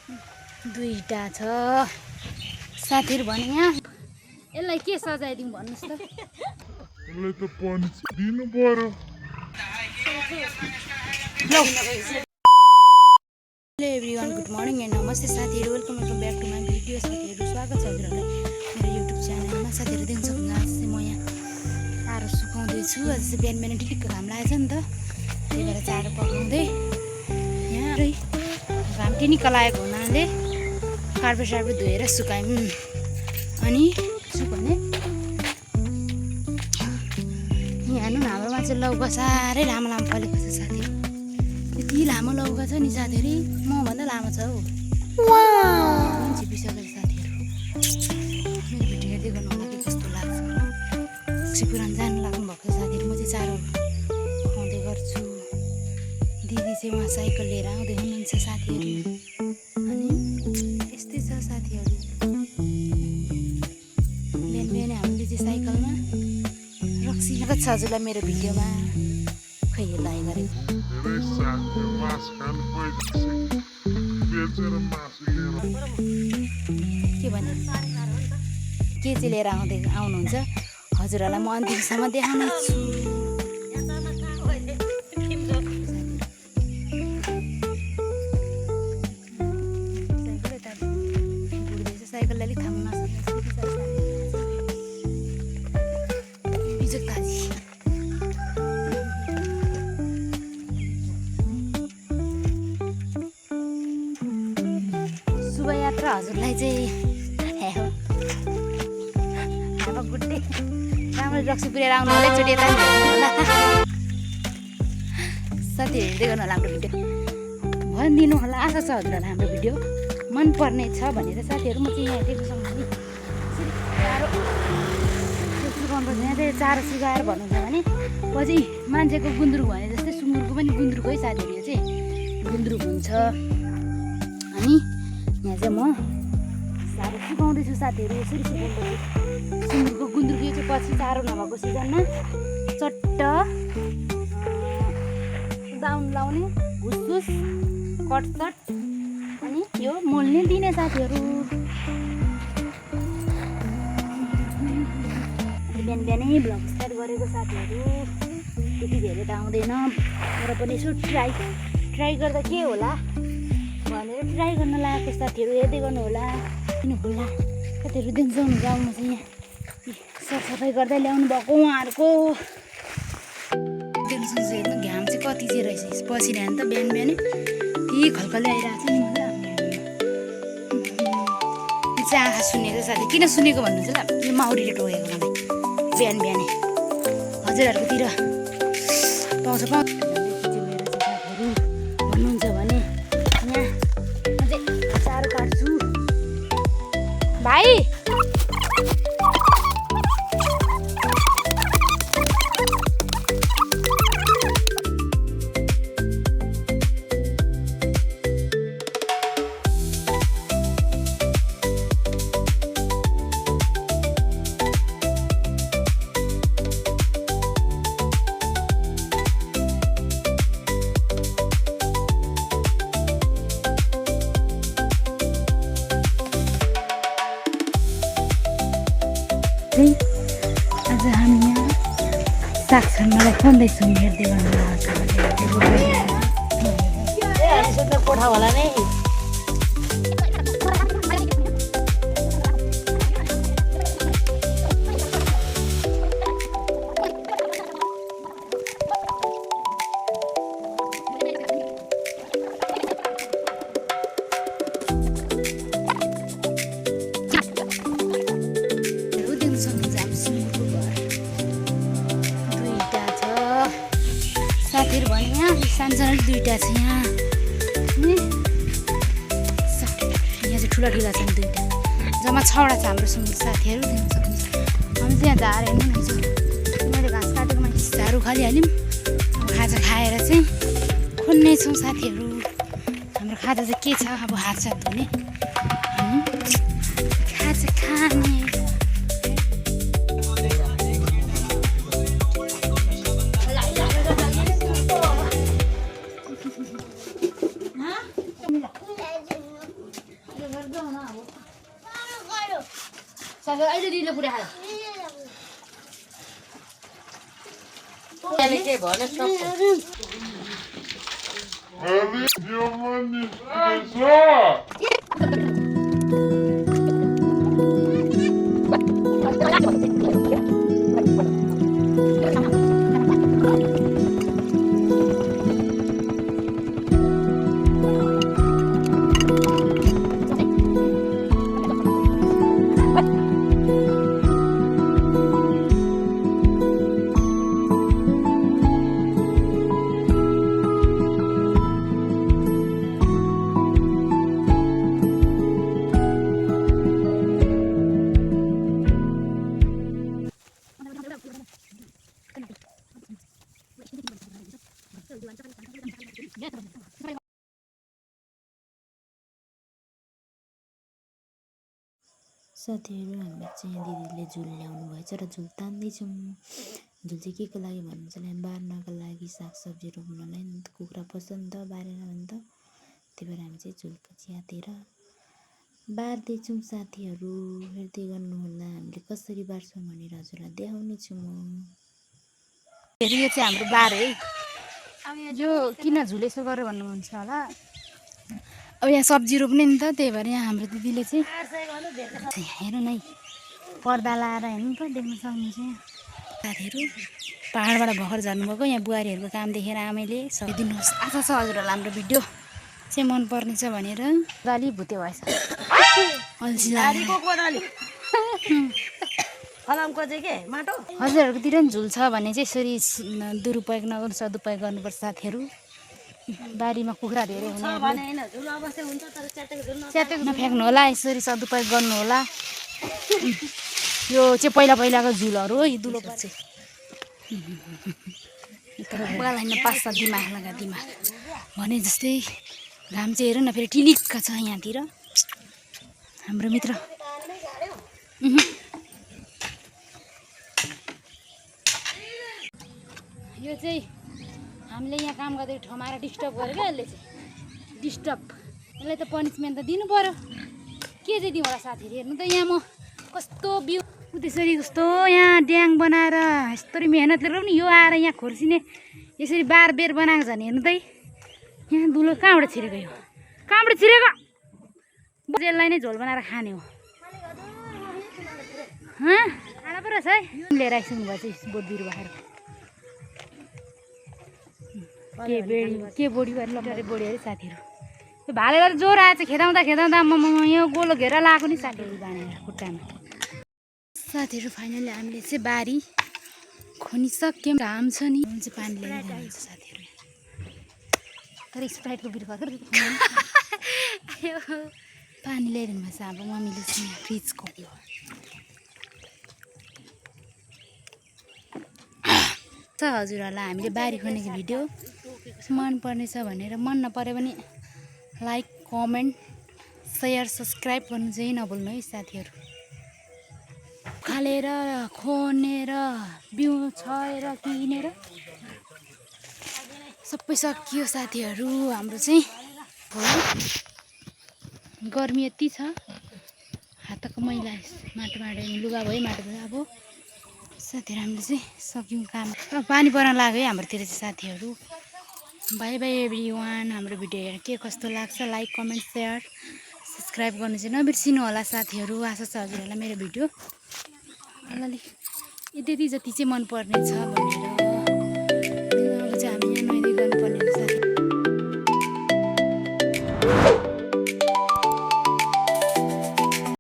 दुईटा छ साथीहरु भने यहाँ यसलाई के सजाइदिउँ भन्नुस् त यसलाई त पनिस दिनु पर्यो hello everyone good morning and नमस्ते साथीहरु welcome back to my video साथीहरु स्वागत छ हजुरहरुलाई मेरो युट्युब च्यानलमा साथीहरु देख्न सक्नुहुन्छ आज चाहिँ म यहाँ चारो सुकाउँदै छु आज चाहिँ बिहान बिहान ठिक्क घाम लागेछ नि त त्यही भएर चारो पकाउँदै यहाँ घाम टिनिक्क लागेको हुनाले कार्पेट धोएर सुकायौँ अनि सुकाउने यहाँ हेर्नु न हाम्रोमा चाहिँ लौका साह्रै लामो लामो फलेको छ साथीहरु यति लामो लौका छ नि साथीहरु मभन्दा लामो छ हौ छिपिसकेको साथीहरु मेरो भिडियो हेर्दै गर्नु होला के कस्तो लाग्छ सिपुरान जानु लाग्नु भएको साथीहरु म चाहिँ चारो पकाउँदै गर्छु दिदी चाहिँ उहाँ साइकल लिएर आउँदै हुनुहुन्छ साथीहरु अनि यस्तै छ साथीहरु बिहान बिहान हामीले चाहिँ साइकलमा रक्सी लागत छ हजुरलाई मेरो भिडियोमा खै लाइ गरेको के भने के चाहिँ लिएर आउनुहुन्छ हजुरहरूलाई म अन्तिमसम्म देखाउने छु साइकलले अलिक थाम्न बिजोक ताजी शुभयात्रा हजुरलाई चाहिँ गुड्डे राम्रो रक्सी पुर्याएर आउनु होला एकचोटि यता होला साथी हेर्दै गर्नु होला हाम्रो भिडियो भनिदिनु होला आशा छ हजुरहरूलाई हाम्रो भिडियो मनपर्ने छ भनेर साथीहरु म चाहिँ यहाँ देख्न सक्छु चारो सुकाउनुपर्छ यहाँ चाहिँ चारो सुकाएर भन्नुहुन्छ भने पछि मान्छेको गुन्द्रुक भने जस्तै सुँगुरको पनि गुन्द्रुकै साथीहरु यो चाहिँ गुन्द्रुक हुन्छ अनि यहाँ चाहिँ म चारो सुकाउँदैछु साथीहरु यसरी सुकाउँदैछु सुँगुरको गुन्द्रुक यो चाहिँ पछि चारो नभएको सिजनमा चट्ट दाउन लाउने भुसभुस कटसट अनि यो मोल्ने दिने साथीहरु बिहान बिहानै भ्लग स्टार्ट गरेको साथीहरु त्यति धेरै त आउँदैन तर पनि यसो ट्राई गर्दा के होला भनेर ट्राई गर्न लागेको साथीहरु हेर्दै गर्नु होला किन होला साथीहरु देख्न सक्नुहुन्छ अब म चाहिँ यहाँ सरसफाइ गर्दै ल्याउनु भएको उहाँहरूको देख्न सक्छु हेर्नु घाम चाहिँ कति चाहिँ रहेछ पसिरहनु त बिहान बिहानै यी खलखलै आइरहेको छ नि मलाई यो चाहिँ आँखा सुनेको साथी किन सुनेको भन्नुहुन्छ ल यो माउरीले टोकेको मलाई बिहान बिहानै हजुरहरूकोतिर पाउँछ भन्नुहुन्छ भने यहाँ म चाहिँ चारो काट्छु भाइ आज हामी यहाँ साग छन्नलाई खन्दैछौँ हेर्दै गर्नु कोठा होला नै साथीहरु भने यहाँ सानो सानो दुईटा छ यहाँ चाहिँ ठुला ठुला छन् दुईटा जम्मा 6वटा छ हाम्रो सुँगुर साथीहरु देख्न सक्नुहुन्छ हामी चाहिँ यहाँ झार हेर्नु न मैले घाँस काटेको माथि झारू खालिहाल्यौँ अब खाजा खाएर चाहिँ खोज्ने छौँ साथीहरु हाम्रो खाजा चाहिँ के छ अब हात साथ धुने अनि खाजा खाने साथी अहिले दिदीले पुरा खायो के भने सक्छ Ali, yo mani,esa! साथीहरू हामी चाहिँ यहाँ दिदीले झुल ल्याउनु भएछ र झुल तान्दैछौँ झुल चाहिँ के को लागि भन्नुहुन्छ भने बार्नको लागि सागसब्जी रोप्नलाई नि त कुखुरा पस्छ नि त बारेन भने त त्यही भएर हामी चाहिँ झुलको च्यातेर बार्दैछौँ साथीहरू हेर्दै गर्नुहोला हामीले कसरी बार्छौँ भनेर हजुरलाई देखाउनेछु म यो चाहिँ हाम्रो बार है यो किन झुलेसो गरेर भन्नुहुन्छ होला अब यहाँ सब्जी रोप्ने नि त त्यही भएर यहाँ हाम्रो दिदीले चाहिँ हेर्नु नै पर्दा लाएर हेर्नु त देख्न सक्नुहुन्छ यहाँ साथीहरू पाहाडबाट भर्खर झर्नुभएको यहाँ बुहारीहरूको काम देखेर आमैले सघिदिनुहोस् आशा छ हजुरहरूलाई हाम्रो भिडियो चाहिँ मनपर्ने छ भनेर अलि भुते भएछ अल्छी लाग्यो फलामको चाहिँ के माटो हजुरहरूकोतिर नि झुल छ भने चाहिँ यसरी दुरुपयोग नगर्नु सदुपयोग गर्नुपर्छ साथीहरू बारीमा कुखुरा धेरै हुने च्यातेको नफ्याँक्नु होला यसरी सदुपयोग गर्नु होला यो चाहिँ पहिलाको झुलहरू हो दुलो चाहिँ बुढालाई पास्छ दिमाग लगा दिमाग भने जस्तै घाम चाहिँ हेर न फेरि टिलिक्क छ यहाँतिर हाम्रो मित्र यो चाहिँ हामीले यहाँ काम गर्दै ठाउँमा आएर डिस्टर्ब गर्यो क्या यसले चाहिँ डिस्टर्ब यसलाई त पनिसमेन्ट त दिनु पऱ्यो के चाहिँ दिउँ होला साथीहरू हेर्नु त यहाँ म कस्तो बिउ त्यसरी कस्तो यहाँ ड्याङ बनाएर यस्तरी मेहनतले पनि यो आएर यहाँ खोर्सिने यसरी बारबेर बनाएको छ भने हेर्नु त यहाँ दुलो कहाँबाट छिरेको यो कहाँबाट छिरेको यसलाई नै झोल बनाएर खाने हो खाना पो रहेछ है लिएर आइसक्नु भएछ बोट बिरुवाहरू के बोडी भएर लटरे बोडी अरे साथीहरू त्यो भालेर जोर आएछ खेदाउँदा म यो गोलो घेरा लगाएको नि साथीहरू बाँधेर खुट्टामा साथीहरू फाइनली हामीले चाहिँ बारी खनिसक्यौँ घाम छ नि चाहिँ पानी ल्याइरहन्छ साथीहरू तर स्प्राइटको बिरुवा पानी ल्याइरहनु भएको छ अब मम्मीले चाहिँ फ्रिजको हजुरहरूलाई हामीले बारी खनेको भिडियो मन पर्नेछ भनेर मन नपऱ्यो भने लाइक कमेन्ट सेयर सब्सक्राइब गर्नु चाहिँ नभुल्नु है साथीहरू खालेर खनेर बिउ छएर किनेर सबै सकियो साथीहरू हाम्रो चाहिँ गर्मी यति छ हातको मैला माटो लुगा भयो माटो भयो अब साथीहरू हामीले चाहिँ सक्यौँ काम पानी पर्न लाग्यो है हाम्रोतिर चाहिँ साथीहरू बाई बाई एभ्री वान हाम्रो भिडियो हेरेर के कस्तो लाग्छ लाइक कमेन्ट सेयर सब्सक्राइब गर्नु चाहिँ नबिर्सिनु होला साथीहरू आशा छ हजुरहरूलाई मेरो भिडियो अलिअलि यति जति चाहिँ मनपर्ने छ भनेर